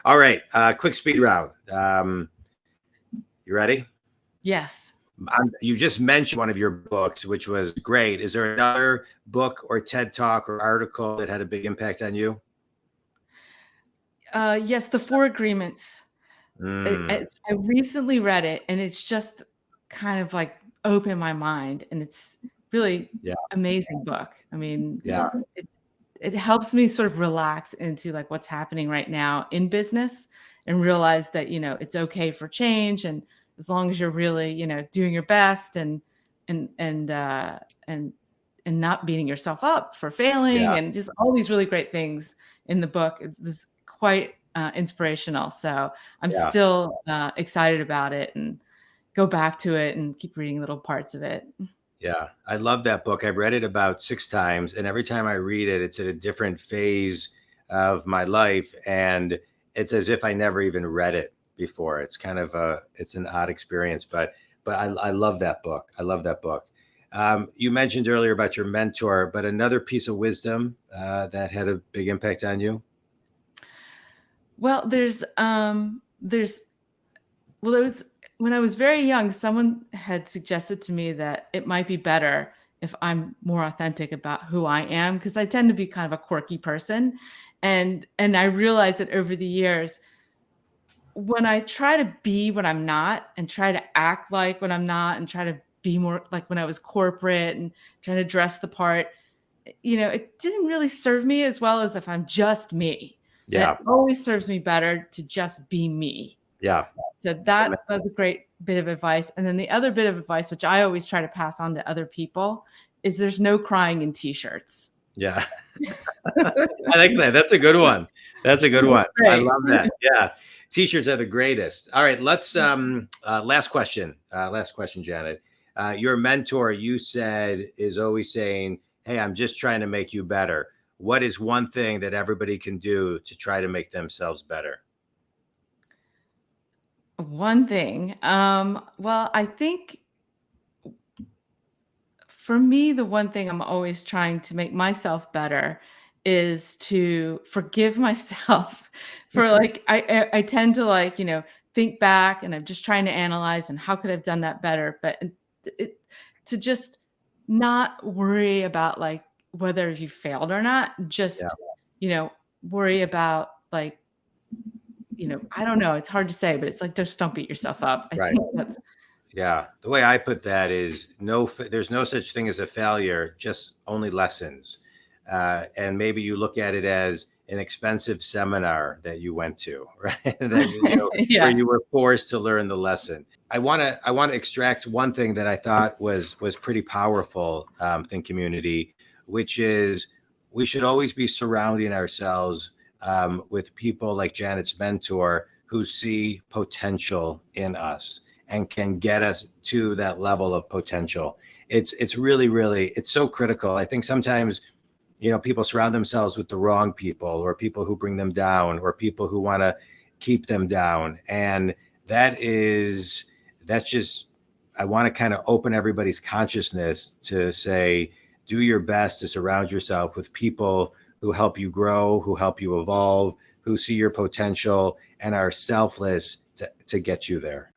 All right. Quick speed round. You ready? Yes. You just mentioned one of your books, which was great. Is there another book or TED Talk or article that had a big impact on you? Yes, The Four Agreements. I recently read it, and it's just kind of like opened my mind, and it's really amazing book. I mean, it helps me sort of relax into like what's happening right now in business and realize that, it's okay for change. And as long as you're really, doing your best and not beating yourself up for failing and just all these really great things in the book. It was quite inspirational. So I'm still excited about it and go back to it and keep reading little parts of it. Yeah, I love that book. I've read it about 6 times, and every time I read it, it's at a different phase of my life, and it's as if I never even read it before. It's kind of it's an odd experience, but I love that book. I love that book. You mentioned earlier about your mentor, but another piece of wisdom that had a big impact on you? Well, there was when I was very young, someone had suggested to me that it might be better if I'm more authentic about who I am, because I tend to be kind of a quirky person. And I realized that over the years, when I try to be what I'm not and try to act like what I'm not and try to be more like when I was corporate and trying to dress the part, it didn't really serve me as well as if I'm just me. Yeah. It always serves me better to just be me. Yeah. So that was a great bit of advice. And then the other bit of advice, which I always try to pass on to other people, is there's no crying in t-shirts. Yeah. I like that. That's a good one. That's a good one. Great. I love that. Yeah. T-shirts are the greatest. All right. Let's, last question, Janet. Your mentor, you said, is always saying, hey, I'm just trying to make you better. What is one thing that everybody can do to try to make themselves better? One thing. Well, I think for me, the one thing I'm always trying to make myself better is to forgive myself for like, I tend to think back and I'm just trying to analyze and how could I have done that better? But to just not worry about like whether you failed or not, just, worry about like, I don't know. It's hard to say, but it's like, just don't beat yourself up. I think that's. Yeah. The way I put that is there's no such thing as a failure, just only lessons. And maybe you look at it as an expensive seminar that you went to, right? Where you were forced to learn the lesson. I want to extract one thing that I thought was pretty powerful, Think Community, which is we should always be surrounding ourselves with people like Janet's mentor who see potential in us and can get us to that level of potential. It's really, really, it's so critical. I think sometimes, people surround themselves with the wrong people or people who bring them down or people who want to keep them down. And that's just, I want to kind of open everybody's consciousness to say, do your best to surround yourself with people who help you grow, who help you evolve, who see your potential and are selfless to get you there.